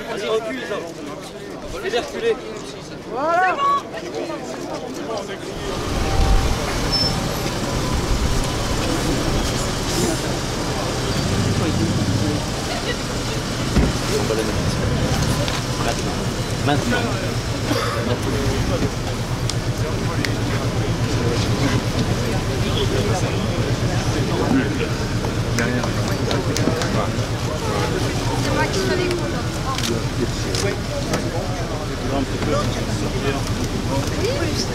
Vas-y, recule ça. Fais-les reculer. Voilà. Maintenant. C'est moi qui fais les coups.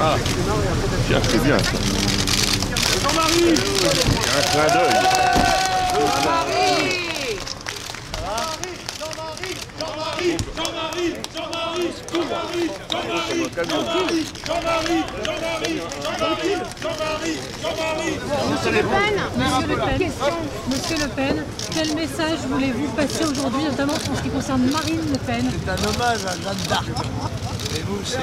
Ah, tiens, c'est bien ça. Jean-Marie, un clin d'œil. Monsieur Le Pen, quel message voulez-vous passer aujourd'hui, notamment en ce qui concerne Marine Le Pen? c'est un hommage à Jeanne d'Arc. Et vous, ça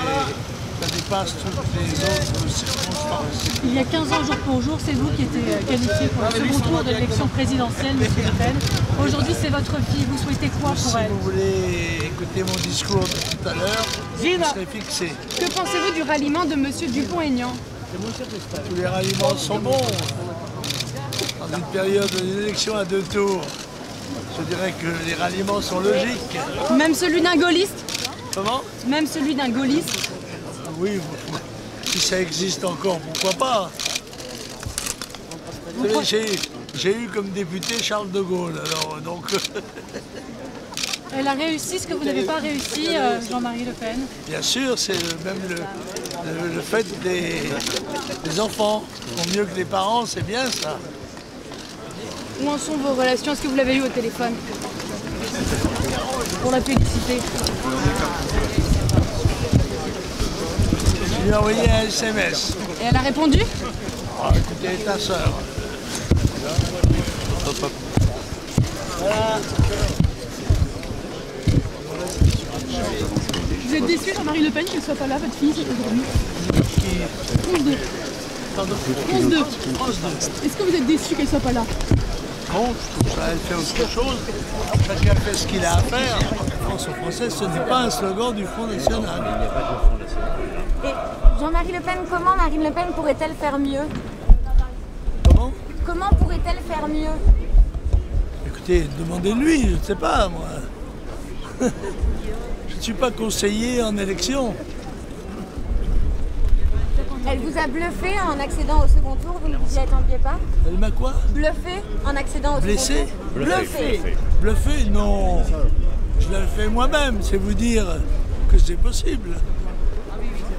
dépasse toutes les autres circonstances. Il y a 15 ans, jour pour jour, c'est vous qui étiez qualifié pour le second tour de l'élection présidentielle, Monsieur Le Pen. Aujourd'hui, c'est votre fille. Vous souhaitez quoi pour elle? Si vous voulez écouter mon discours de tout à l'heure, vous serez fixé. Que pensez-vous du ralliement de Monsieur Dupont-Aignan? Tous les ralliements sont bons. Dans une période d'élection à 2 tours, je dirais que les ralliements sont logiques. Même celui d'un gaulliste? Comment? Même celui d'un gaulliste? Oui, si ça existe encore, pourquoi pas? Vous savez, j'ai eu comme député Charles de Gaulle, alors donc... Elle a réussi ce que vous n'avez pas réussi, Jean-Marie Le Pen. Bien sûr, c'est même le fait des enfants. Ils font mieux que les parents, c'est bien ça. Où en sont vos relations? Est-ce que vous l'avez eu au téléphone? Pour la publicité. Je lui ai envoyé un SMS. Et elle a répondu? Ah, écoutez, ta sœur. Voilà. Vous êtes déçu, Jean-Marie Le Pen, qu'elle ne soit pas là, votre fille, aujourd'hui? 11-2. Pardon? 11-2. Est-ce que vous êtes déçu qu'elle ne soit pas là? Non, je trouve ça, elle fait autre chose. Chacun fait ce qu'il a à faire. La France française, ce n'est pas un slogan du Front National. Et Jean-Marie Le Pen, comment Marine Le Pen pourrait-elle faire mieux? Comment? Comment pourrait-elle faire mieux? Écoutez, demandez-lui, je ne sais pas, moi. Je ne suis pas conseiller en élection. Elle vous a bluffé en accédant au second tour, vous ne vous y attendiez pas? Elle m'a quoi? Bluffé en accédant au Blessé? second tour? Bluffé. Bluffé? Non. Je l'ai fait moi-même, c'est vous dire que c'est possible.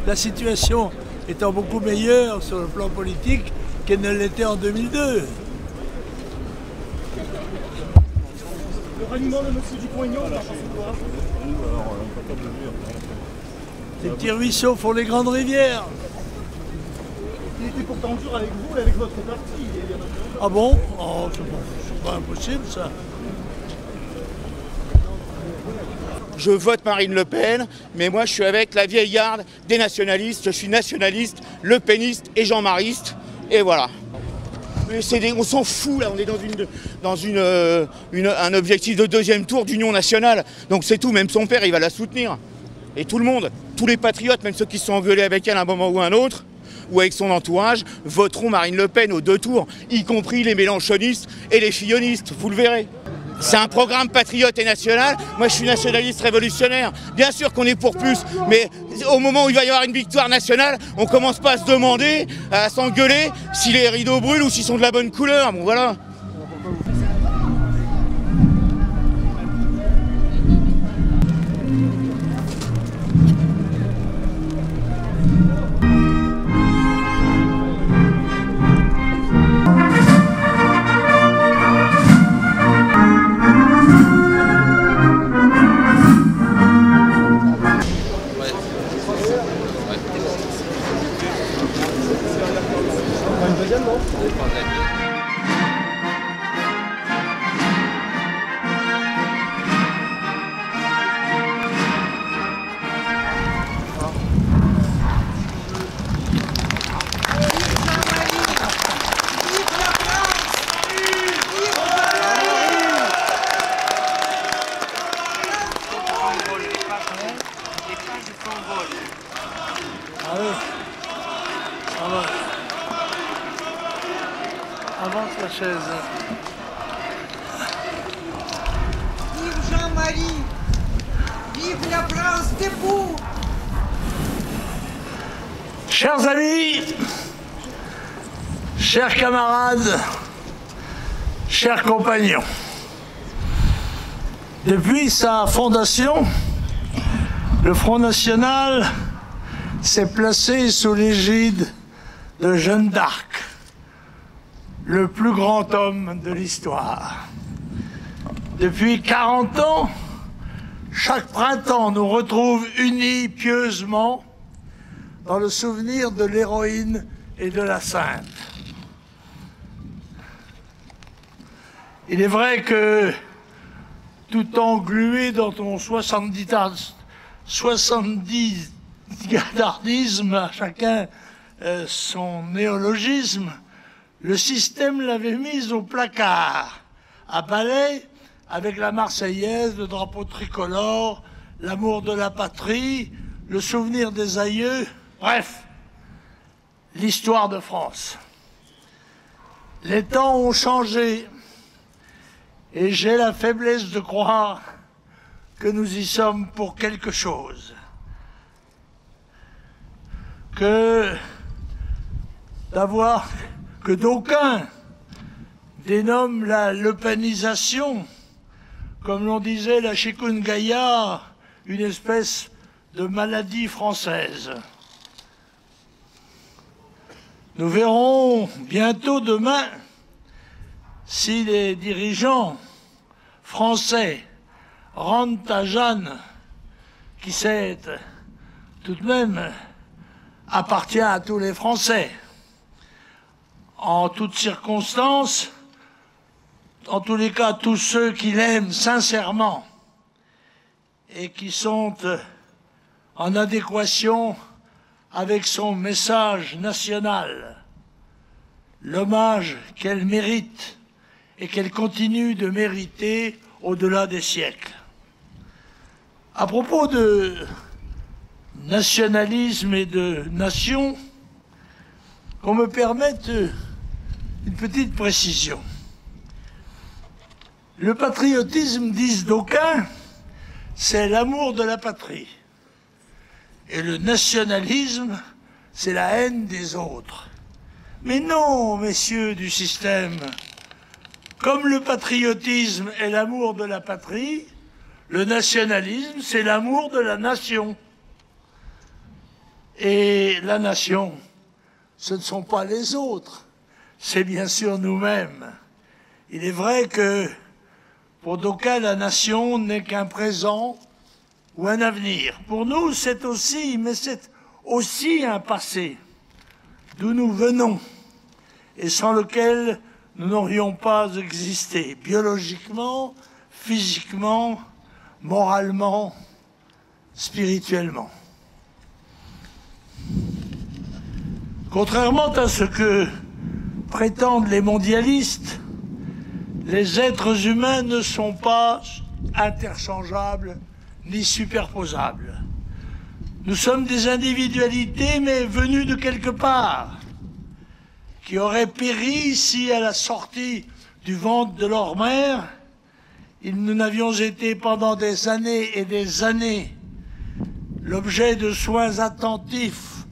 La situation étant beaucoup meilleure sur le plan politique qu'elle ne l'était en 2002. Le ralliement de M. Dupont-Aignan, vous en pensez quoi? Les petits ruisseaux font les grandes rivières. Il était pourtant dur avec vous et avec votre parti. Ah bon? Oh, c'est pas impossible ça. Je vote Marine Le Pen, mais moi je suis avec la vieille garde des nationalistes. Je suis nationaliste, Le Peniste et Jean-Mariste. Et voilà. Mais on s'en fout là, on est dans un objectif de deuxième tour d'union nationale. Donc c'est tout, même son père il va la soutenir. Et tout le monde, tous les patriotes, même ceux qui se sont engueulés avec elle à un moment ou un autre, ou avec son entourage, voteront Marine Le Pen aux 2 tours, y compris les mélanchonistes et les fillonistes, vous le verrez. C'est un programme patriote et national. Moi, je suis nationaliste révolutionnaire. Bien sûr qu'on est pour plus, mais au moment où il va y avoir une victoire nationale, on commence pas à se demander, à s'engueuler si les rideaux brûlent ou s'ils sont de la bonne couleur. Bon, voilà. Deuxièmement. Avance la chaise. Vive Jean-Marie! Vive la France debout! Chers amis, chers camarades, chers compagnons, depuis sa fondation, le Front National s'est placé sous l'égide de Jeanne d'Arc, le plus grand homme de l'histoire. Depuis 40 ans, chaque printemps nous retrouve unis pieusement dans le souvenir de l'héroïne et de la sainte. Il est vrai que, tout englué dans ton 70 gardisme, à chacun son néologisme, le système l'avait mise au placard, à balai, avec la Marseillaise, le drapeau tricolore, l'amour de la patrie, le souvenir des aïeux, bref, l'histoire de France. Les temps ont changé et j'ai la faiblesse de croire que nous y sommes pour quelque chose. Que d'aucuns dénomment la lepenisation, comme l'on disait la chikungunya, une espèce de maladie française. Nous verrons bientôt demain si les dirigeants français rendent à Jeanne, qui sait tout de même appartient à tous les Français, en toutes circonstances, en tous les cas tous ceux qui l'aiment sincèrement et qui sont en adéquation avec son message national, l'hommage qu'elle mérite et qu'elle continue de mériter au-delà des siècles. À propos de nationalisme et de nation, qu'on me permette une petite précision. Le patriotisme, disent d'aucuns, c'est l'amour de la patrie. Et le nationalisme, c'est la haine des autres. Mais non, messieurs du système, comme le patriotisme est l'amour de la patrie, le nationalisme, c'est l'amour de la nation. Et la nation, ce ne sont pas les autres, c'est bien sûr nous-mêmes. Il est vrai que pour d'aucuns, la nation n'est qu'un présent ou un avenir. Pour nous, c'est aussi, mais c'est aussi un passé, d'où nous venons, et sans lequel nous n'aurions pas existé, biologiquement, physiquement, moralement, spirituellement. Contrairement à ce que prétendent les mondialistes, les êtres humains ne sont pas interchangeables ni superposables. Nous sommes des individualités, mais venues de quelque part, qui auraient péri si, à la sortie du ventre de leur mère, nous n'avions été pendant des années et des années l'objet de soins attentifs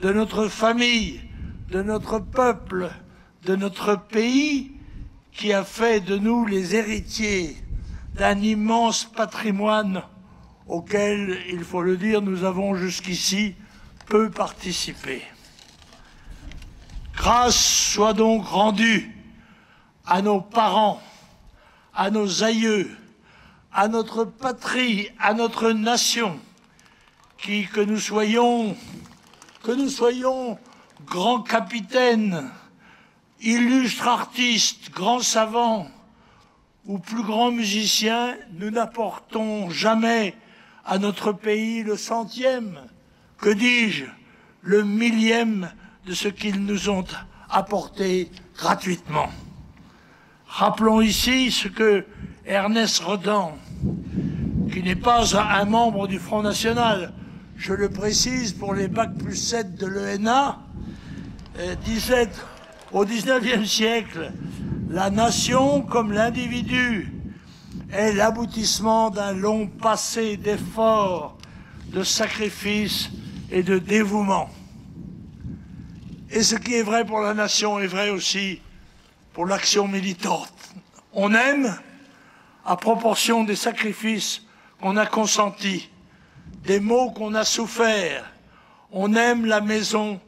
de notre famille, de notre peuple, de notre pays, qui a fait de nous les héritiers d'un immense patrimoine auquel, il faut le dire, nous avons jusqu'ici peu participé. Grâce soit donc rendue à nos parents, à nos aïeux, à notre patrie, à notre nation, qui, que nous soyons grands capitaines illustres artistes, grands savants ou plus grands musiciens, nous n'apportons jamais à notre pays le centième, que dis-je, le millième de ce qu'ils nous ont apporté gratuitement. Rappelons ici ce que Ernest Renan, qui n'est pas un membre du Front National, je le précise pour les Bac+7 de l'ENA, disait au XIXe siècle, la nation comme l'individu est l'aboutissement d'un long passé d'efforts, de sacrifices et de dévouement. Et ce qui est vrai pour la nation est vrai aussi pour l'action militante. On aime à proportion des sacrifices qu'on a consentis, des maux qu'on a soufferts. On aime la maison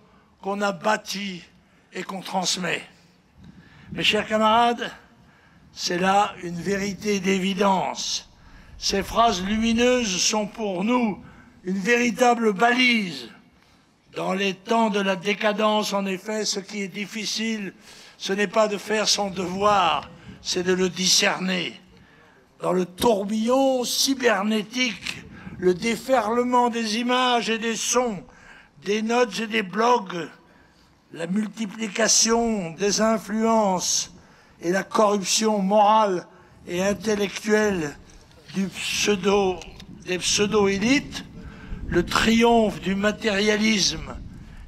qu'on a bâtie et qu'on transmet. Mes chers camarades, c'est là une vérité d'évidence. Ces phrases lumineuses sont pour nous une véritable balise. Dans les temps de la décadence, en effet, ce qui est difficile, ce n'est pas de faire son devoir, c'est de le discerner. Dans le tourbillon cybernétique, le déferlement des images et des sons, des notes et des blogs, la multiplication des influences et la corruption morale et intellectuelle des pseudo-élites, le triomphe du matérialisme,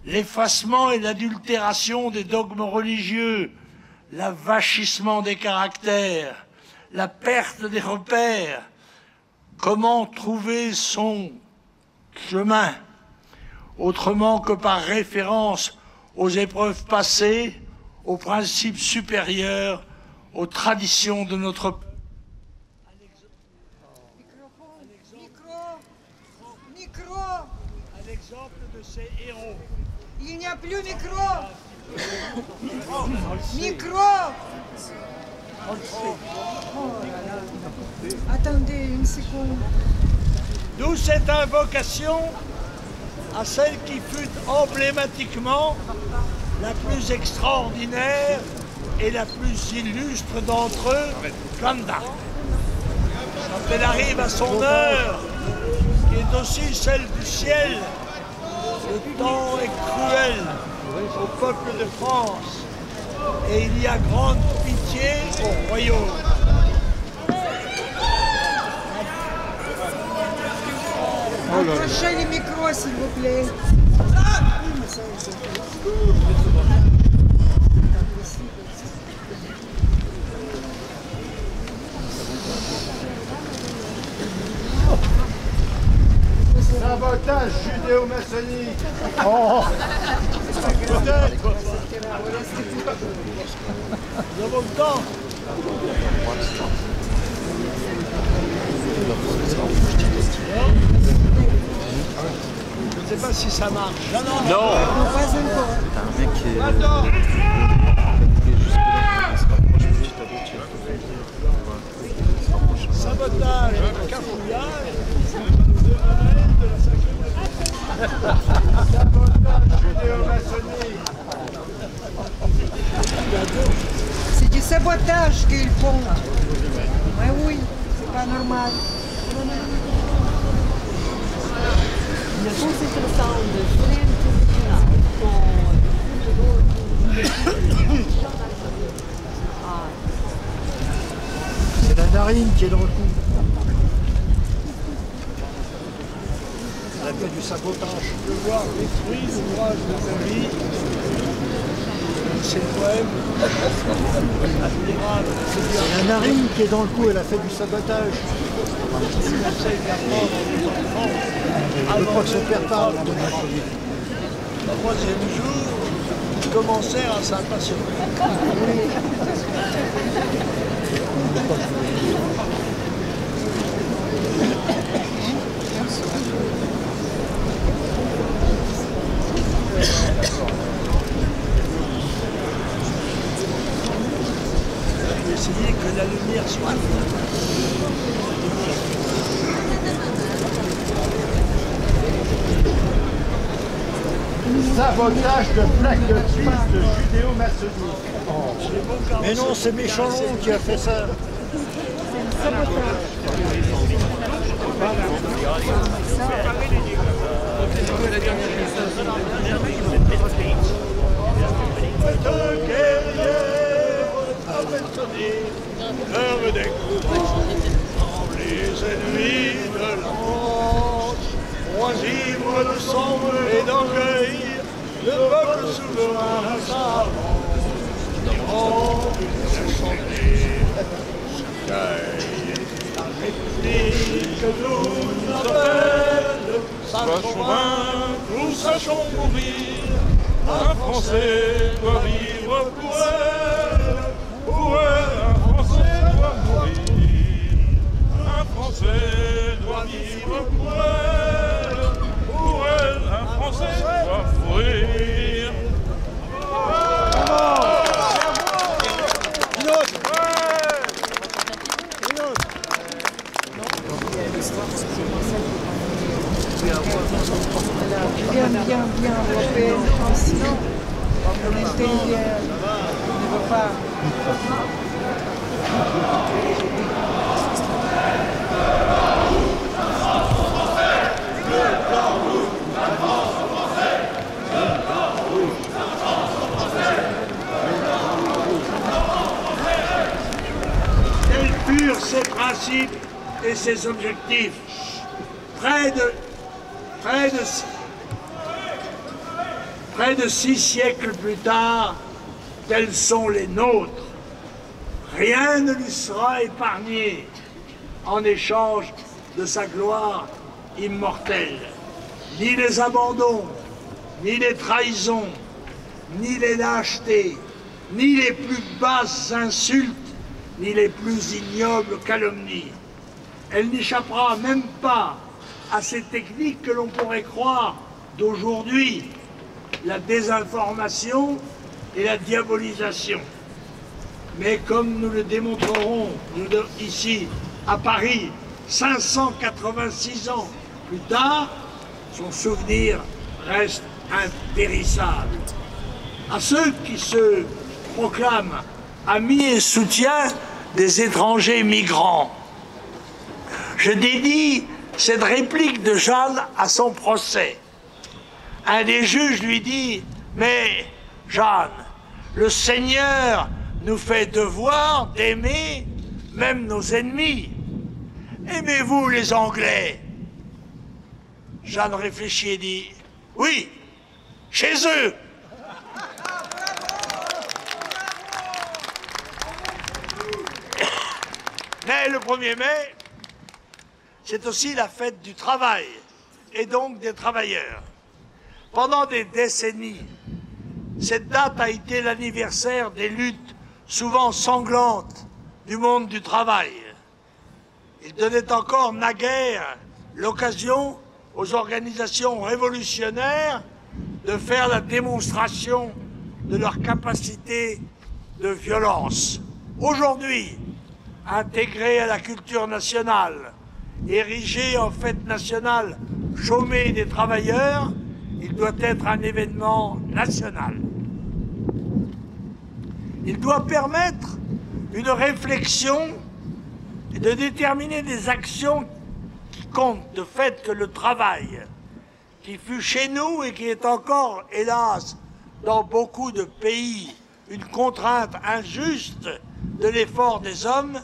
l'effacement et l'adultération des dogmes religieux, l'avachissement des caractères, la perte des repères. Comment trouver son chemin autrement que par référence aux épreuves passées, aux principes supérieurs, aux traditions de notre peuple. Un exemple de ces héros. Il n'y a plus micro. Micro. Attendez une seconde. D'où cette invocation à celle qui fut emblématiquement la plus extraordinaire et la plus illustre d'entre eux, Jeanne d'Arc. Quand elle arrive à son heure, qui est aussi celle du ciel, le temps est cruel au peuple de France et il y a grande pitié au royaume. Approchez les micros, s'il vous plaît. Sabotage judéo-maçonnique. Oh. Peut-être. Nous avons le temps. Je ne sais pas si ça marche. Non. Pas encore. T'as un mec qui est... Attends. Sabotage, cafouillage, de la sacrée. Sabotage judéo-maçonnique. C'est du sabotage qu'ils font. Mais oui, c'est pas normal. C'est la narine qui est de retour. Elle a fait du sabotage. De voir détruire l'ouvrage de sa vie, ses poèmes, admirables. C'est la narine qui est dans le coup, elle a fait du sabotage. Je crois que son père parle. Le troisième jour, ils commencèrent à s'impatienter. Je vais essayer que la lumière soit. Sabotage de plaques de Suisse de judéo-maçonnique. Mais non, c'est Méchanlon qui a fait ça. L'heure des courants, les ennemis de l'ange, oisivre de sang et d'orgueil, le peuple souverain s'avance, devant les incendies, la République nous appelle, sachons vaincre ou sachons mourir, un Français doit vivre pour elle, un Français doit mourir, un Français doit vivre pour elle, un Français doit mourir. Une autre. Une autre. Bien européenne, sinon, on était ne veut pas. Quels furent ses principes et ses objectifs? Près de 6 siècles plus tard, tels sont les nôtres. Rien ne lui sera épargné en échange de sa gloire immortelle. Ni les abandons, ni les trahisons, ni les lâchetés, ni les plus basses insultes, ni les plus ignobles calomnies. Elle n'échappera même pas à ces techniques que l'on pourrait croire d'aujourd'hui, la désinformation et la diabolisation. Mais comme nous le démontrerons ici à Paris, 586 ans plus tard, son souvenir reste impérissable. À ceux qui se proclament amis et soutiens des étrangers migrants, je dédie cette réplique de Jeanne à son procès. Un des juges lui dit « Mais, Jeanne, le Seigneur nous fait devoir d'aimer même nos ennemis. Aimez-vous les Anglais ?» Jeanne réfléchit et dit « Oui, chez eux !» Mais le 1er mai, c'est aussi la fête du travail, et donc des travailleurs. Pendant des décennies, cette date a été l'anniversaire des luttes souvent sanglantes du monde du travail. Il donnait encore naguère l'occasion aux organisations révolutionnaires de faire la démonstration de leur capacité de violence. Aujourd'hui, intégré à la culture nationale, érigé en fête nationale chômée des travailleurs, il doit être un événement national. Il doit permettre une réflexion et de déterminer des actions qui comptent, de fait que le travail, qui fut chez nous et qui est encore, hélas, dans beaucoup de pays, une contrainte injuste de l'effort des hommes,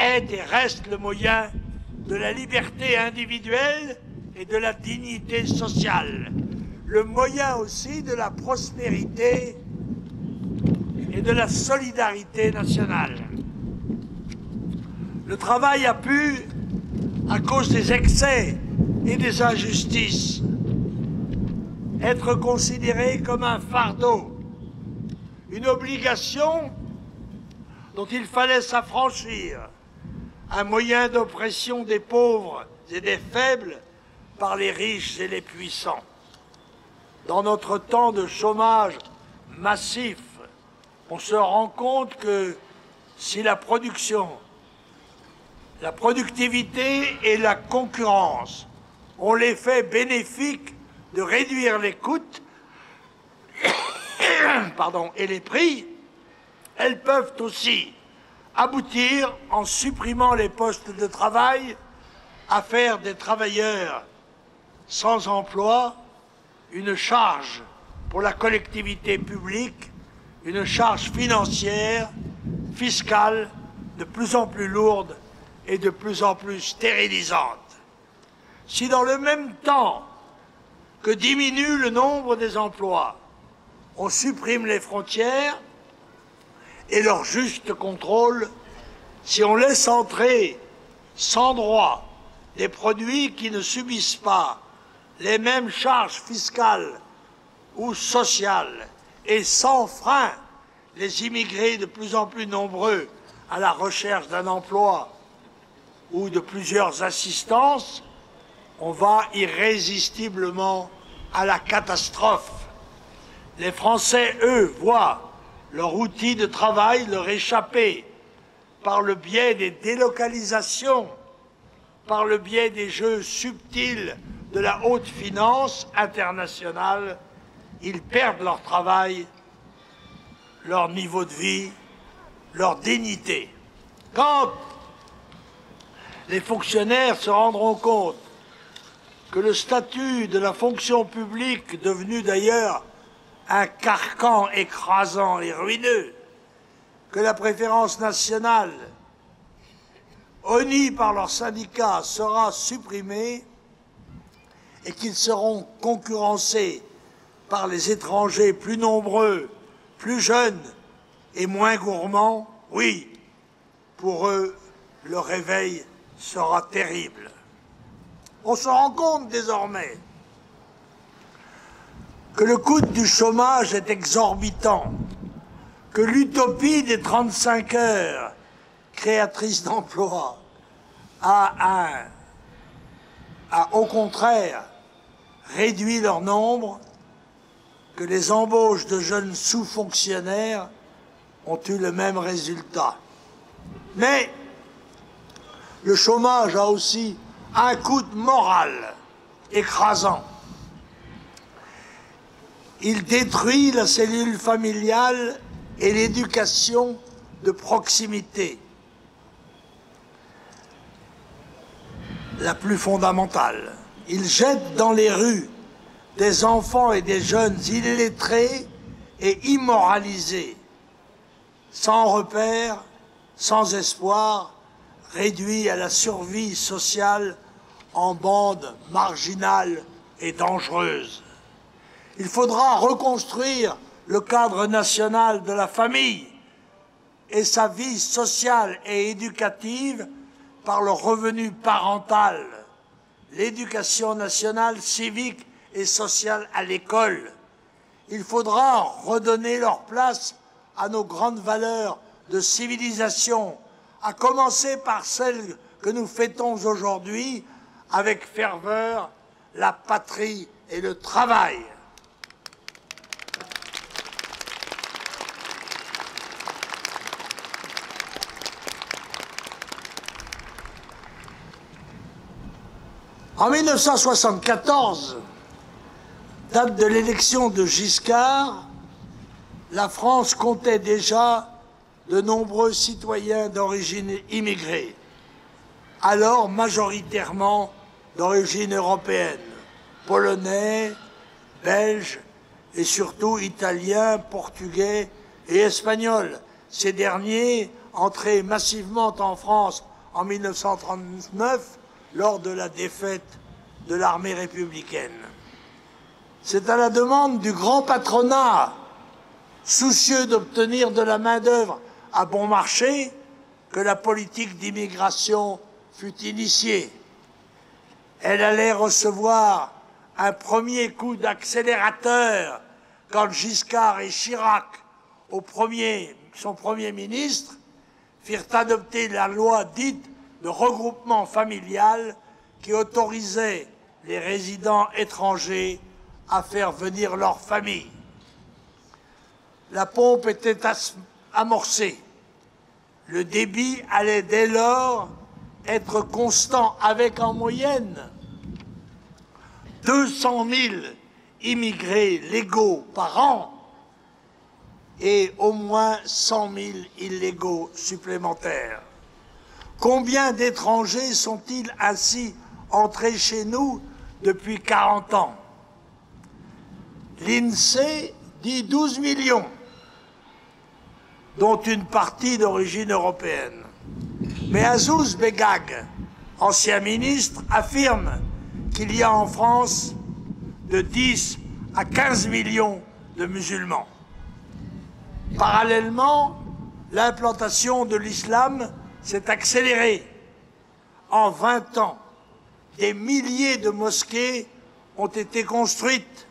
est et reste le moyen de la liberté individuelle et de la dignité sociale, le moyen aussi de la prospérité et de la solidarité nationale. Le travail a pu, à cause des excès et des injustices, être considéré comme un fardeau, une obligation dont il fallait s'affranchir, un moyen d'oppression des pauvres et des faibles par les riches et les puissants. Dans notre temps de chômage massif, on se rend compte que si la production, la productivité et la concurrence ont l'effet bénéfique de réduire les coûts, et les prix, elles peuvent aussi aboutir, en supprimant les postes de travail, à faire des travailleurs sans emploi une charge pour la collectivité publique, une charge financière, fiscale, de plus en plus lourde et de plus en plus stérilisante. Si dans le même temps que diminue le nombre des emplois, on supprime les frontières et leur juste contrôle, si on laisse entrer sans droit des produits qui ne subissent pas les mêmes charges fiscales ou sociales et sans frein les immigrés de plus en plus nombreux à la recherche d'un emploi ou de plusieurs assistances, on va irrésistiblement à la catastrophe. Les Français, eux, voient leur outil de travail leur échapper par le biais des délocalisations, par le biais des jeux subtils de la haute finance internationale. Ils perdent leur travail, leur niveau de vie, leur dignité. Quand les fonctionnaires se rendront compte que le statut de la fonction publique, devenu d'ailleurs un carcan écrasant et ruineux, que la préférence nationale, honnie par leurs syndicats, sera supprimée et qu'ils seront concurrencés par les étrangers plus nombreux, plus jeunes et moins gourmands, oui, pour eux, le réveil sera terrible. On se rend compte désormais que le coût du chômage est exorbitant, que l'utopie des 35 heures créatrices d'emplois a au contraire réduit leur nombre, que les embauches de jeunes sous-fonctionnaires ont eu le même résultat. Mais le chômage a aussi un coût moral écrasant. Il détruit la cellule familiale et l'éducation de proximité, la plus fondamentale. Il jette dans les rues des enfants et des jeunes illettrés et immoralisés, sans repère, sans espoir, réduits à la survie sociale en bande marginale et dangereuse. Il faudra reconstruire le cadre national de la famille et sa vie sociale et éducative par le revenu parental, l'éducation nationale, civique et sociale à l'école. Il faudra redonner leur place à nos grandes valeurs de civilisation, à commencer par celles que nous fêtons aujourd'hui avec ferveur, la patrie et le travail. En 1974, date de l'élection de Giscard, la France comptait déjà de nombreux citoyens d'origine immigrée, alors majoritairement d'origine européenne, polonais, belges et surtout italiens, portugais et espagnols. Ces derniers entrés massivement en France en 1939 lors de la défaite de l'armée républicaine. C'est à la demande du grand patronat, soucieux d'obtenir de la main-d'œuvre à bon marché, que la politique d'immigration fut initiée. Elle allait recevoir un premier coup d'accélérateur quand Giscard et Chirac, son premier ministre, firent adopter la loi dite de regroupement familial qui autorisait les résidents étrangers à faire venir leur famille. La pompe était amorcée. Le débit allait dès lors être constant avec en moyenne 200 000 immigrés légaux par an et au moins 100 000 illégaux supplémentaires. Combien d'étrangers sont-ils ainsi entrés chez nous depuis 40 ans? L'INSEE dit 12 millions, dont une partie d'origine européenne. Mais Azouz Begag, ancien ministre, affirme qu'il y a en France de 10 à 15 millions de musulmans. Parallèlement, l'implantation de l'islam s'est accélérée. En 20 ans, des milliers de mosquées ont été construites.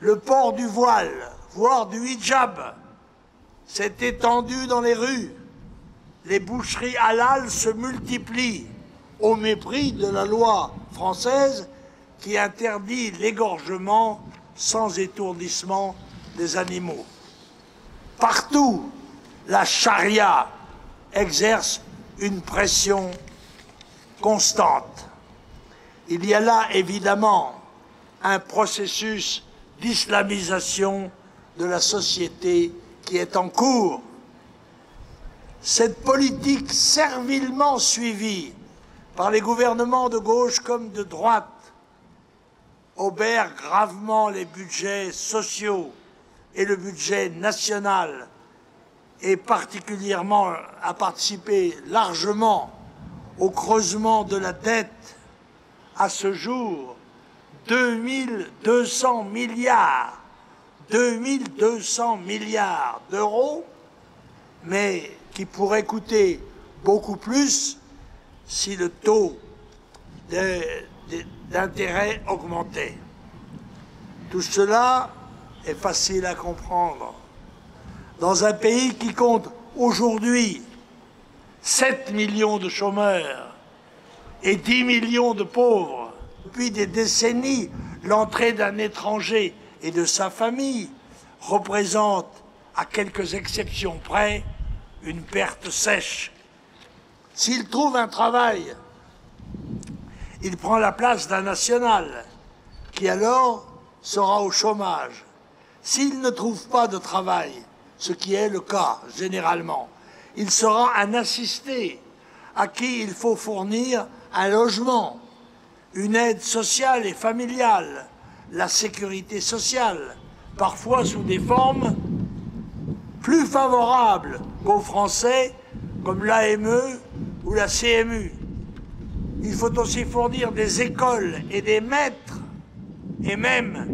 Le port du voile, voire du hijab, s'est étendu dans les rues. Les boucheries halal se multiplient au mépris de la loi française qui interdit l'égorgement sans étourdissement des animaux. Partout, la charia exerce une pression constante. Il y a là évidemment un processus d'islamisation de la société qui est en cours. Cette politique servilement suivie par les gouvernements de gauche comme de droite obère gravement les budgets sociaux et le budget national, et particulièrement a participé largement au creusement de la dette. À ce jour, 2200 milliards d'euros, mais qui pourrait coûter beaucoup plus si le taux d'intérêt augmentait. Tout cela est facile à comprendre. Dans un pays qui compte aujourd'hui 7 millions de chômeurs et 10 millions de pauvres, depuis des décennies, l'entrée d'un étranger et de sa famille représente, à quelques exceptions près, une perte sèche. S'il trouve un travail, il prend la place d'un national, qui alors sera au chômage. S'il ne trouve pas de travail, ce qui est le cas généralement, il sera un assisté à qui il faut fournir un logement, une aide sociale et familiale, la sécurité sociale, parfois sous des formes plus favorables qu'aux Français, comme l'AME ou la CMU. Il faut aussi fournir des écoles et des maîtres, et même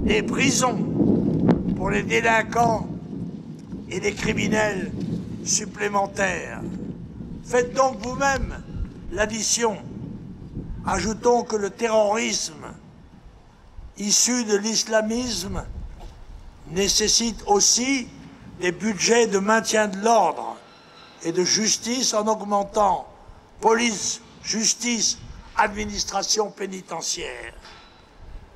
des prisons pour les délinquants et les criminels supplémentaires. Faites donc vous-même l'addition. Ajoutons que le terrorisme issu de l'islamisme nécessite aussi des budgets de maintien de l'ordre et de justice en augmentant police, justice, administration pénitentiaire.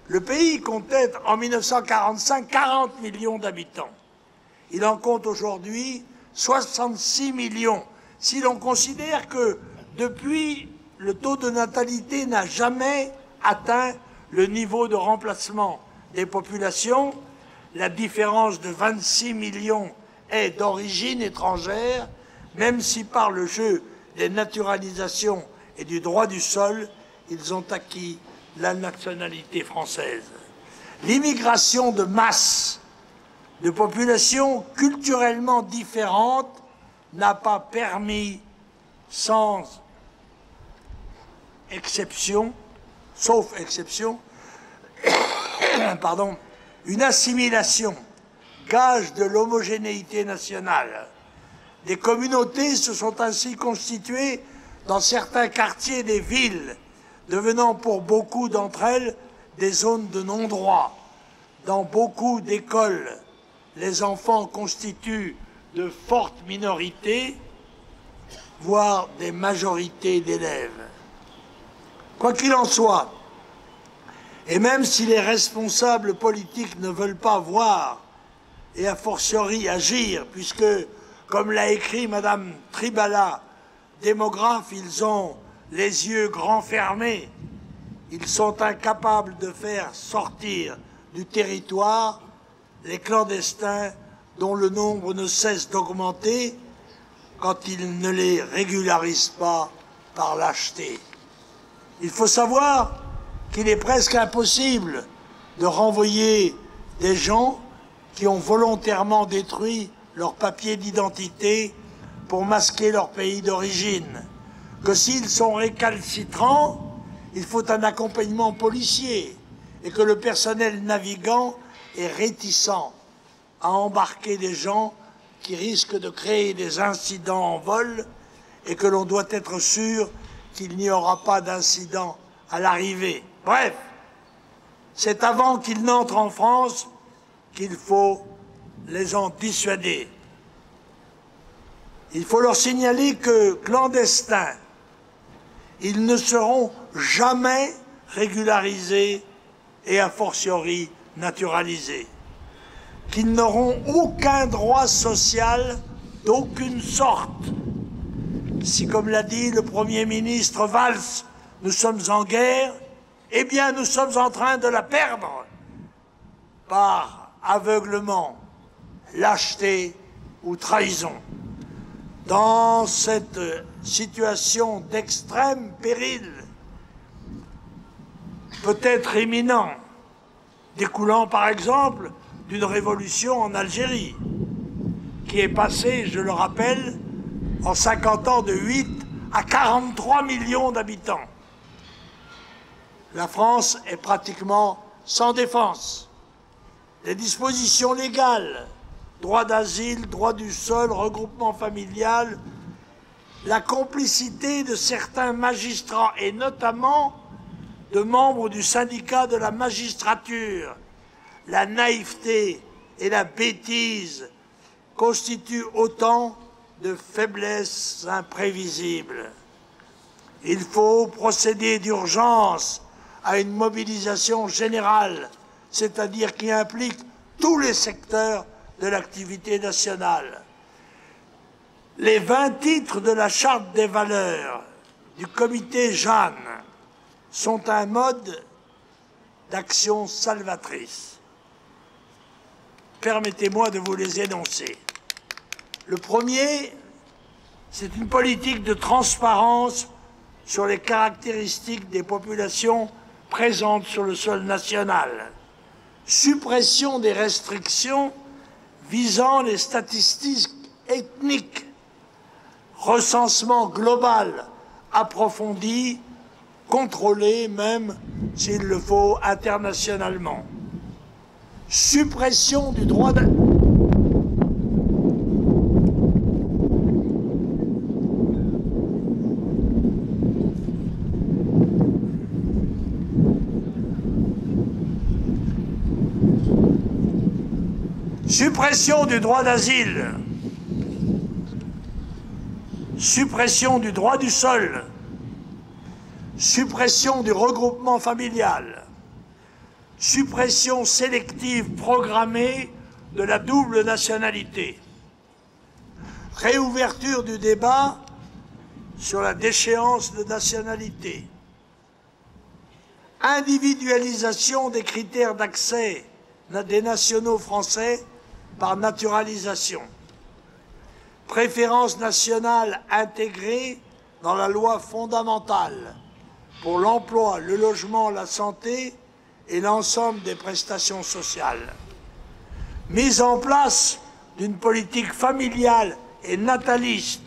Le pays comptait en 1945 40 millions d'habitants. Il en compte aujourd'hui 66 millions. Si l'on considère que depuis, le taux de natalité n'a jamais atteint le niveau de remplacement des populations, la différence de 26 millions est d'origine étrangère, même si par le jeu des naturalisations et du droit du sol, ils ont acquis la nationalité française. L'immigration de masse de populations culturellement différentes n'a pas permis, sans exception, sauf exception, pardon, une assimilation, gage de l'homogénéité nationale. Des communautés se sont ainsi constituées dans certains quartiers des villes, devenant pour beaucoup d'entre elles des zones de non-droit. Dans beaucoup d'écoles, les enfants constituent de fortes minorités, voire des majorités d'élèves. Quoi qu'il en soit, et même si les responsables politiques ne veulent pas voir, et a fortiori agir, puisque, comme l'a écrit Madame Tribala, démographes, ils ont les yeux grands fermés, ils sont incapables de faire sortir du territoire les clandestins dont le nombre ne cesse d'augmenter quand ils ne les régularisent pas par lâcheté. Il faut savoir qu'il est presque impossible de renvoyer des gens qui ont volontairement détruit leurs papiers d'identité pour masquer leur pays d'origine, que s'ils sont récalcitrants, il faut un accompagnement policier et que le personnel navigant est réticent à embarquer des gens qui risquent de créer des incidents en vol et que l'on doit être sûr qu'il n'y aura pas d'incident à l'arrivée. Bref, c'est avant qu'ils n'entrent en France qu'il faut les en dissuader. Il faut leur signaler que, clandestins, ils ne seront jamais régularisés et a fortiori naturalisés, qu'ils n'auront aucun droit social d'aucune sorte. Si, comme l'a dit le Premier ministre Valls, nous sommes en guerre, eh bien nous sommes en train de la perdre par aveuglement, lâcheté ou trahison. Dans cette situation d'extrême péril, peut-être imminent, découlant par exemple d'une révolution en Algérie, qui est passée, je le rappelle, en 50 ans de 8 à 43 millions d'habitants. La France est pratiquement sans défense. Les dispositions légales, droit d'asile, droit du sol, regroupement familial, la complicité de certains magistrats et notamment de membres du syndicat de la magistrature, la naïveté et la bêtise constituent autant de faiblesses imprévisibles. Il faut procéder d'urgence à une mobilisation générale, c'est-à-dire qui implique tous les secteurs de l'activité nationale. Les 20 titres de la Charte des valeurs du comité Jeanne sont un mode d'action salvatrice. Permettez-moi de vous les énoncer. Le premier, c'est une politique de transparence sur les caractéristiques des populations présentes sur le sol national. Suppression des restrictions visant les statistiques ethniques. Recensement global approfondi, contrôlé même, s'il le faut, internationalement. Suppression du droit de... Suppression du droit d'asile, suppression du droit du sol, suppression du regroupement familial, suppression sélective programmée de la double nationalité, réouverture du débat sur la déchéance de nationalité, individualisation des critères d'accès des nationaux français par naturalisation, préférence nationale intégrée dans la loi fondamentale pour l'emploi, le logement, la santé et l'ensemble des prestations sociales, mise en place d'une politique familiale et nataliste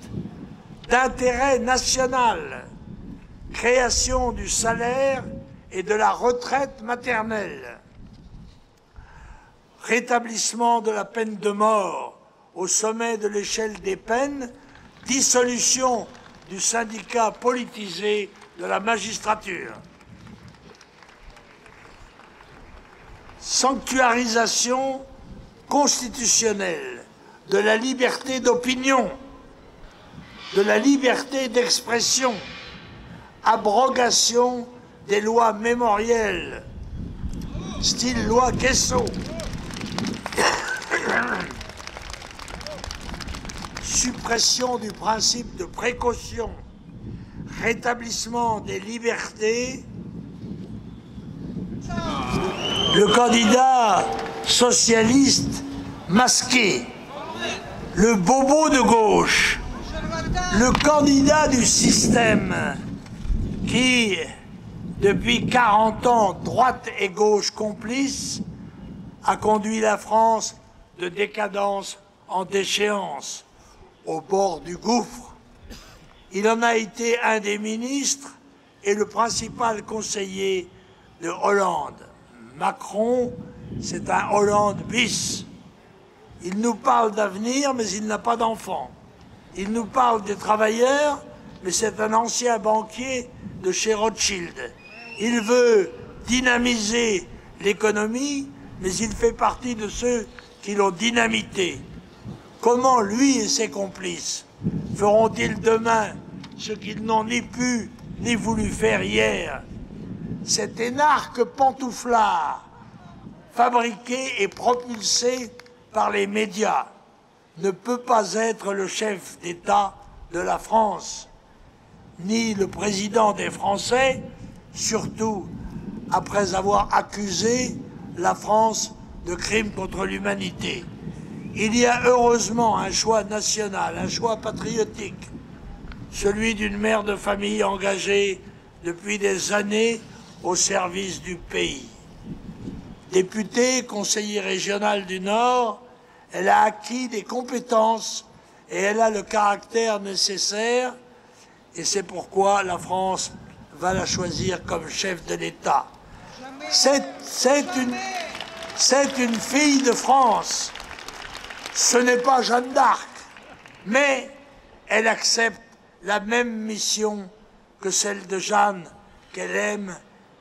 d'intérêt national, création du salaire et de la retraite maternelle, rétablissement de la peine de mort au sommet de l'échelle des peines, dissolution du syndicat politisé de la magistrature, sanctuarisation constitutionnelle de la liberté d'opinion, de la liberté d'expression, abrogation des lois mémorielles, style loi Guesso, suppression du principe de précaution, rétablissement des libertés. Le candidat socialiste masqué, le bobo de gauche, le candidat du système qui, depuis 40 ans, droite et gauche complices, a conduit la France de décadence en déchéance, au bord du gouffre. Il en a été un des ministres et le principal conseiller de Hollande. Macron, c'est un Hollande bis. Il nous parle d'avenir, mais il n'a pas d'enfants. Il nous parle des travailleurs, mais c'est un ancien banquier de chez Rothschild. Il veut dynamiser l'économie, mais il fait partie de ceux qui l'ont dynamité. Comment lui et ses complices feront-ils demain ce qu'ils n'ont ni pu ni voulu faire hier? Cet énarque pantouflard, fabriqué et propulsé par les médias, ne peut pas être le chef d'État de la France, ni le président des Français, surtout après avoir accusé la France de crimes contre l'humanité. Il y a heureusement un choix national, un choix patriotique, celui d'une mère de famille engagée depuis des années au service du pays. Députée, conseillère régionale du Nord, elle a acquis des compétences et elle a le caractère nécessaire, et c'est pourquoi la France va la choisir comme chef de l'État. C'est une fille de France. Ce n'est pas Jeanne d'Arc, mais elle accepte la même mission que celle de Jeanne, qu'elle aime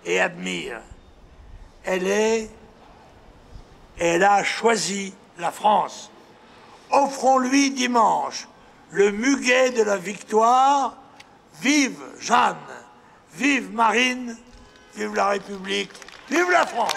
et admire. Elle a choisi la France. Offrons-lui dimanche le muguet de la victoire. Vive Jeanne, vive Marine, vive la République, vive la France.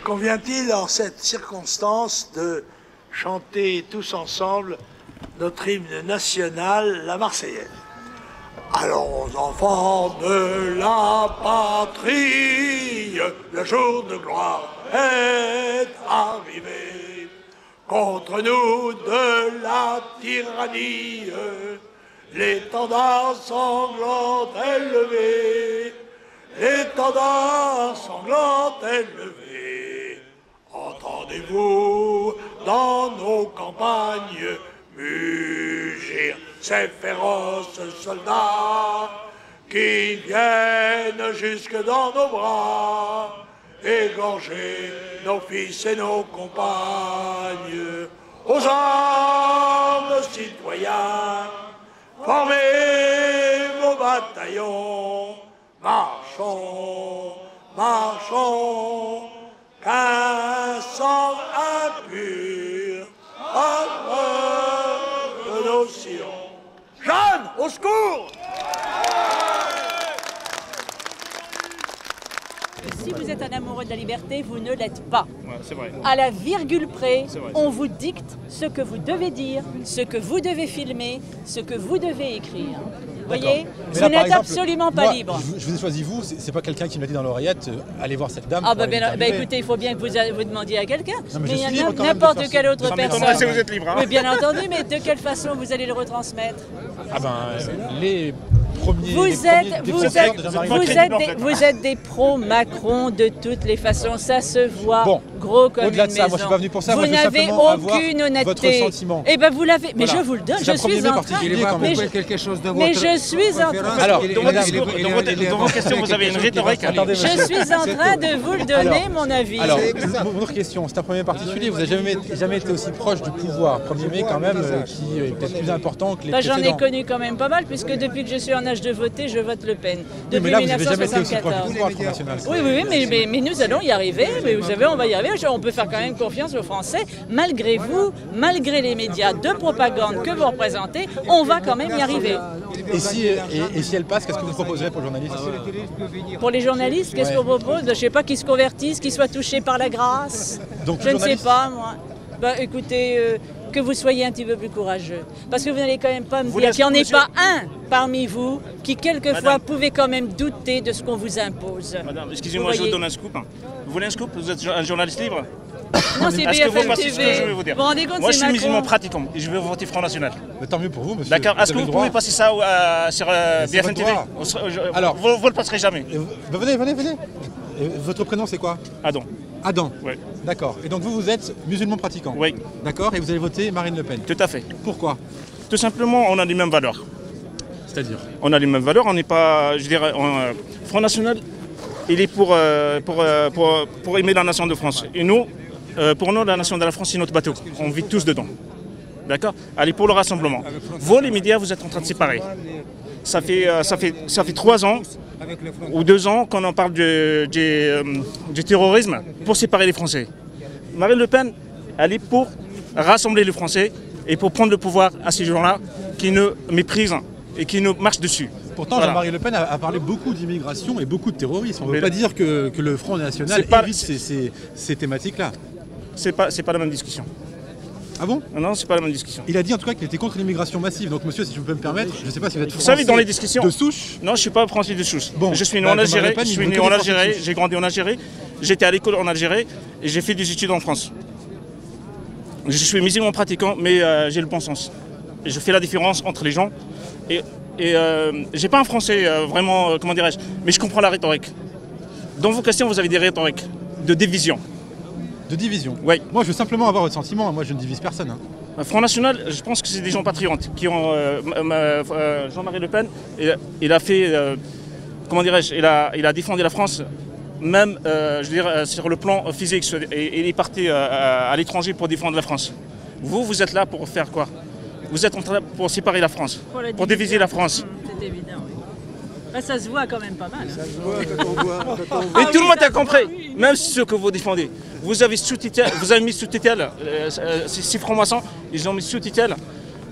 Convient-il en cette circonstance de chanter tous ensemble notre hymne national, la Marseillaise? Allons enfants de la patrie, le jour de gloire est arrivé. Contre nous de la tyrannie, l'étendard sanglant est levé, l'étendard sanglant est levé. Entendez-vous dans nos campagnes mugir ces féroces soldats qui viennent jusque dans nos bras, égorger nos fils et nos compagnes. Aux armes, citoyens, formez vos bataillons, marchons, marchons, qu'un sang impur de nos sillons. Jeanne, au secours! Si vous êtes un amoureux de la liberté, vous ne l'êtes pas. Ouais, c'est vrai. À la virgule près, on vous dicte ce que vous devez dire, ce que vous devez filmer, ce que vous devez écrire. Vous voyez, vous n'êtes absolument pas libre. Je vous ai choisi vous, c'est pas quelqu'un qui m'a dit dans l'oreillette, allez voir cette dame. Ah bah écoutez, il faut bien que vous demandiez à quelqu'un. Mais il y a n'importe quelle autre personne. Vous êtes libre. Hein. Oui, bien entendu, mais de quelle façon vous allez le retransmettre? Ah ben, les premiers... Vous êtes des pro-Macron de toutes les façons, ça se voit gros comme une maison. Au-delà de ça, moi je suis pas venu pour ça, vous n'avez aucune honnêteté. Votre sentiment. Eh ben vous l'avez, mais je vous le donne, je suis en train. Mais je suis en train. Alors, dans vos questions, vous avez une rhétorique. Je suis en train de vous le donner, mon avis. Alors, mon autre question, c'est un premier particulier, vous n'avez jamais été aussi proche du pouvoir. 1er mai quand même, qui est peut-être plus important que les précédents. J'en ai connu quand même pas mal, puisque depuis que je suis en âge de voter, je vote Le Pen. Depuis mais là, vous n'avez jamais été aussi proche 1974. du pouvoir, Front National. Oui, mais nous allons y arriver. Mais vous savez, on va y arriver. on peut faire quand même confiance aux Français. Malgré vous, malgré les médias de propagande que vous représentez, on va quand même y arriver. Et si elle passe, qu'est-ce que vous proposerez pour les journalistes? Pour les journalistes, qu'est-ce qu'on propose? Je ne sais pas, qu'ils se convertissent, qu'ils soient touchés par la grâce. Donc, je ne sais pas, moi. Bah, écoutez, que vous soyez un petit peu plus courageux. Parce que vous n'allez quand même pas me dire qu'il n'y en ait pas un parmi vous qui, quelquefois, pouvait quand même douter de ce qu'on vous impose. Madame, excusez-moi, je vous donne un scoop. Vous voulez un scoop? Vous êtes un journaliste libre? Non, c'est Est-ce que vous BFM pensez ce que je vais TV. vous dire? Vous vous rendez compte, moi, je c'est suis Macron. musulman pratiquant et je vais voter Front National. Mais tant mieux pour vous, monsieur. D'accord. Est-ce que vous pouvez passer ça sur BFM TV? Alors, vous ne le passerez jamais. Venez. Et votre prénom, c'est quoi? Adam. Adam. Oui. D'accord. Et donc vous êtes musulman pratiquant? Oui. D'accord. Et vous allez voter Marine Le Pen? Tout à fait. Pourquoi? Tout simplement, on a les mêmes valeurs. C'est-à-dire? On a les mêmes valeurs, on n'est pas, je dirais, Front National, il est pour aimer la nation de France. Et nous, pour nous, la nation de la France, c'est notre bateau. On vit tous dedans. D'accord? Allez, pour le rassemblement. Vous, les médias, vous êtes en train de séparer. Ça fait 3 ans ou 2 ans qu'on en parle du terrorisme pour séparer les Français. Marine Le Pen, elle est pour rassembler les Français et pour prendre le pouvoir à ces gens-là qui nous méprisent et qui nous marchent dessus. Pourtant, voilà. Jean-Marie Le Pen a parlé beaucoup d'immigration et beaucoup de terrorisme. On ne veut pas dire que le Front National évite ces thématiques-là. C'est pas la même discussion. Ah bon? Non, c'est pas la même discussion. Il a dit en tout cas qu'il était contre l'immigration massive. Donc monsieur, si je peux me permettre, je ne sais pas si vous êtes français. Vous savez, dans les discussions de souche. Non, je ne suis pas français de souche. Bon, je suis né en Algérie, j'ai grandi en Algérie, j'étais à l'école en Algérie et j'ai fait des études en France. Je suis musulman pratiquant, mais j'ai le bon sens. Et je fais la différence entre les gens. Et j'ai pas un français vraiment, comment dirais-je, mais je comprends la rhétorique. Dans vos questions, vous avez des rhétoriques de division. De division? Oui. Moi, je veux simplement avoir votre sentiment. Moi, je ne divise personne. Hein. Front National, je pense que c'est des gens patriotes qui ont. Jean-Marie Le Pen, il a fait. Comment dirais-je, il a défendu la France, même je veux dire, sur le plan physique. Et il est parti à l'étranger pour défendre la France. Vous êtes là pour faire quoi? Vous êtes en train pour séparer la France, pour diviser la France. C'est évident, oui. Bah, ça se voit quand même pas mal. Ça se voit quand on voit. Et tout le monde a compris, même ceux que vous défendez. Vous avez mis sous-titel, ces francs-maçons, ils ont mis sous-titel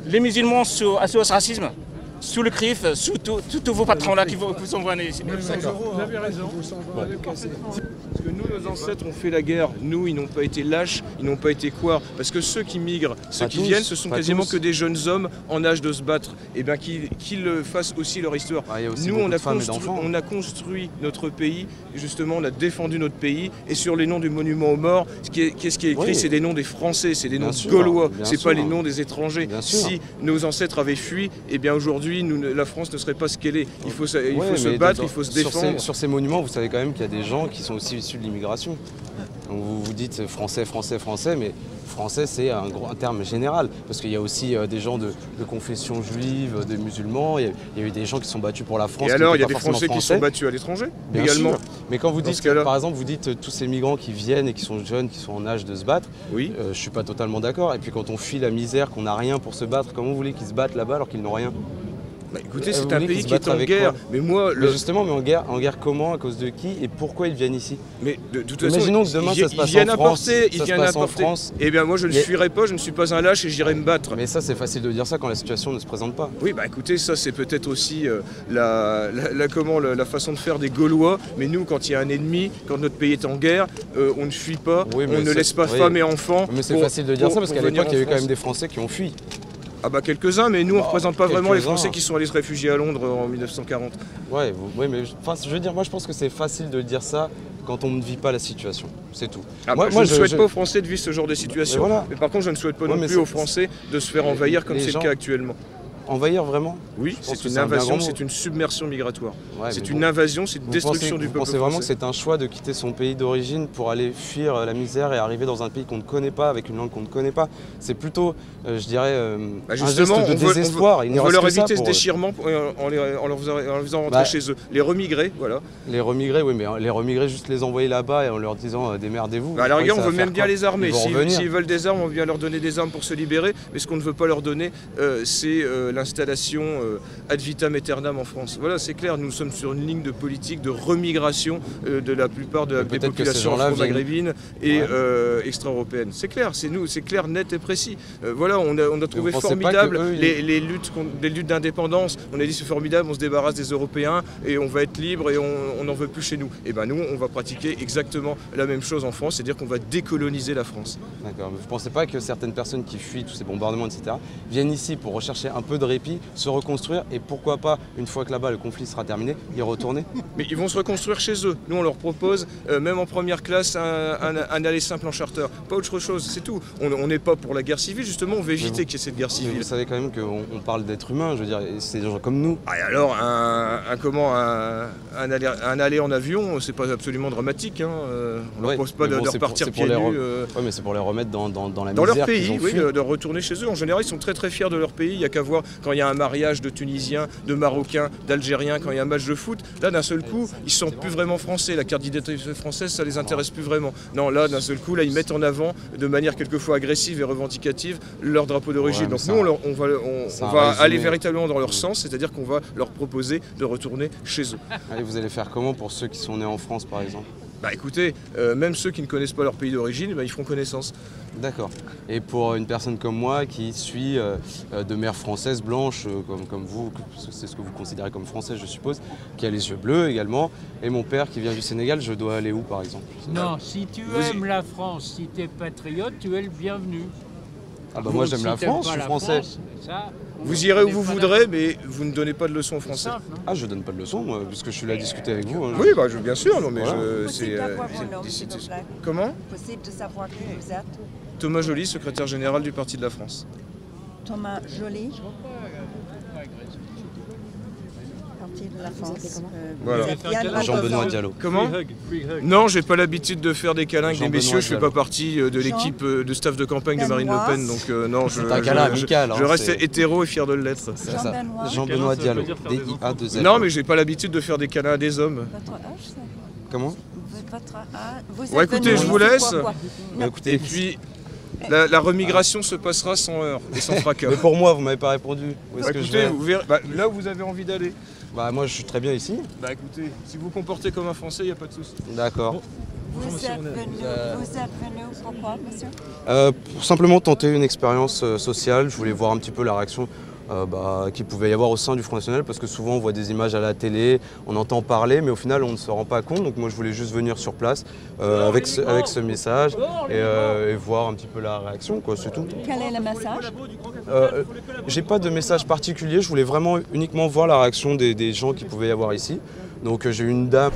les musulmans sous racisme, sous le CRIF, sous tous vos patrons-là qui vous envoient ici. Vous avez raison. Parce que nous, nos ancêtres ont fait la guerre. Nous, ils n'ont pas été lâches, ils n'ont pas été quoi. Parce que ceux qui migrent, ceux qui viennent, ce sont quasiment que des jeunes hommes en âge de se battre. Et bien qu'ils fassent aussi leur histoire. Nous, on a construit notre pays, justement, on a défendu notre pays. Et sur les noms du monument aux morts, qu'est-ce qui est écrit? C'est des noms des Français, c'est des noms gaulois, c'est pas les noms des étrangers. Si nos ancêtres avaient fui, et bien aujourd'hui, la France ne serait pas ce qu'elle est. Il faut se battre, il faut se défendre. Sur ces monuments, vous savez quand même qu'il y a des gens qui sont aussi issus de l'immigration. Donc vous dites français, mais français c'est un terme général. Parce qu'il y a aussi des gens de confession juive, des musulmans, il y a eu des gens qui sont battus pour la France. Et alors, il y a des Français qui sont battus à l'étranger également. Sûr. Mais quand vous dites, par exemple, vous dites tous ces migrants qui viennent et qui sont jeunes, qui sont en âge de se battre, je ne suis pas totalement d'accord. Et puis quand on fuit la misère, qu'on n'a rien pour se battre, comment vous voulez qu'ils se battent là-bas alors qu'ils n'ont rien? Bah écoutez, c'est un pays qui est en guerre, mais moi... justement, mais en guerre comment, à cause de qui, et pourquoi ils viennent ici? Mais de toute façon, imaginons que demain ça se passe en France, ils viennent apporter. Eh bien moi je ne fuirai pas, je ne suis pas un lâche et j'irai me battre. Mais ça c'est facile de dire ça quand la situation ne se présente pas. Oui bah écoutez, ça c'est peut-être aussi la façon de faire des Gaulois, mais nous quand il y a un ennemi, quand notre pays est en guerre, on ne fuit pas, on ne laisse pas femmes et enfants. Mais c'est facile de dire ça parce qu'à l'époque il y a eu quand même des Français qui ont fui. Ah bah quelques-uns, mais nous on ne représente pas vraiment les Français qui sont allés se réfugier à Londres en 1940. Ouais, mais je veux dire, moi je pense que c'est facile de dire ça quand on ne vit pas la situation, c'est tout. Ah moi, je ne souhaite pas aux Français de vivre ce genre de situation, mais par contre je ne souhaite pas non plus aux Français de se faire envahir comme c'est le cas actuellement. Envahir vraiment? Oui, c'est une invasion, c'est une submersion migratoire. C'est une invasion, c'est une destruction du peuple français. Vous pensez vraiment que c'est un choix de quitter son pays d'origine pour aller fuir la misère et arriver dans un pays qu'on ne connaît pas, avec une langue qu'on ne connaît pas? C'est plutôt, je dirais, un geste de désespoir. On veut leur éviter ce déchirement en leur faisant rentrer chez eux. Les remigrer, voilà. Les remigrer, oui, mais les remigrer, juste les envoyer là-bas et en leur disant démerdez-vous. À la rigueur, on veut même bien les armer. S'ils veulent des armes, on vient leur donner des armes pour se libérer. Mais ce qu'on ne veut pas leur donner, c'est l'installation ad vitam aeternam en France. Voilà, c'est clair, nous sommes sur une ligne de politique de remigration de la plupart des populations afro-maghrébines et extra-européennes. C'est clair, c'est nous, c'est clair, net et précis. Voilà, on a trouvé formidable les luttes d'indépendance. On a dit c'est formidable, on se débarrasse des Européens et on va être libre et on n'en veut plus chez nous. Et ben nous, on va pratiquer exactement la même chose en France, c'est-à-dire qu'on va décoloniser la France. D'accord, mais vous ne pensez pas que certaines personnes qui fuient tous ces bombardements, etc., viennent ici pour rechercher un peu de répit, se reconstruire et pourquoi pas, une fois que là-bas le conflit sera terminé, y retourner? Mais ils vont se reconstruire chez eux. Nous, on leur propose, même en première classe, un aller simple en charter. Pas autre chose, c'est tout. On n'est pas pour la guerre civile, justement, on veut éviter qu'il y ait cette guerre civile. Mais vous savez quand même qu'on parle d'êtres humains, je veux dire, c'est des gens comme nous. Ah, et alors, un aller en avion, c'est pas absolument dramatique. Hein. On ne leur propose pas de repartir pieds nus. Oui, mais c'est pour les remettre dans la misère. Dans leur pays, oui, de retourner chez eux. En général, ils sont très très fiers de leur pays. Il n'y a qu'à voir quand il y a un mariage de Tunisiens, de Marocains, d'Algériens, quand il y a un match de foot. Là, d'un seul coup, ils ne se sentent plus vraiment français. La carte d'identité française, ça les intéresse plus vraiment. Non, là, d'un seul coup, là, ils mettent en avant, de manière quelquefois agressive et revendicative, leur drapeau d'origine. Donc nous, on va aller véritablement dans leur sens, c'est-à-dire qu'on va leur proposer de retourner chez eux. Et vous allez faire comment pour ceux qui sont nés en France, par exemple? Bah écoutez, même ceux qui ne connaissent pas leur pays d'origine, ils feront connaissance. D'accord. Et pour une personne comme moi qui suit de mère française blanche, comme vous, c'est ce que vous considérez comme français, je suppose, qui a les yeux bleus également, et mon père qui vient du Sénégal, je dois aller où par exemple? Non, si tu aimes la France, si tu es patriote, tu es le bienvenu. Ah bah moi j'aime la France, je suis français. Vous irez où vous voudrez, mais vous ne donnez pas de leçons aux Français. Ah, je donne pas de leçons, moi, puisque je suis là à discuter avec vous. Hein, oui, bah, bien sûr, non, mais voilà. Comment? Possible de savoir qui vous êtes? Thomas Joly, secrétaire général du Parti de la France. Thomas Joly. De la France. Voilà. Jean-Benoît Diallo. Comment? Non, j'ai pas l'habitude de faire des câlins avec des messieurs, je fais pas partie de l'équipe de staff de campagne de Marine Le Pen, donc non, je reste hétéro et fier de l'être. Jean-Benoît Diallo, DIA2L. Non, mais j'ai pas l'habitude de faire des câlins à des hommes. Votre âge, comment? Votre âge. Ouais, écoutez, je vous laisse. Écoutez, et puis, la remigration se passera sans heurts et sans fracas. Mais pour moi, vous m'avez pas répondu. Où est-ce que écoutez, je vais? vous verrez, là où vous avez envie d'aller. Bah moi je suis très bien ici. Bah écoutez, si vous vous comportez comme un Français, il n'y a pas de souci. D'accord. Vous êtes venu pourquoi, monsieur? Pour simplement tenter une expérience sociale. Je voulais voir un petit peu la réaction qu'il pouvait y avoir au sein du Front National, parce que souvent on voit des images à la télé, on entend parler, mais au final on ne se rend pas compte. Donc moi je voulais juste venir sur place avec ce message et voir un petit peu la réaction, quoi, c'est tout. Quel est le message? J'ai pas de message particulier, je voulais vraiment uniquement voir la réaction des gens qui pouvaient y avoir ici. Donc j'ai eu une dame.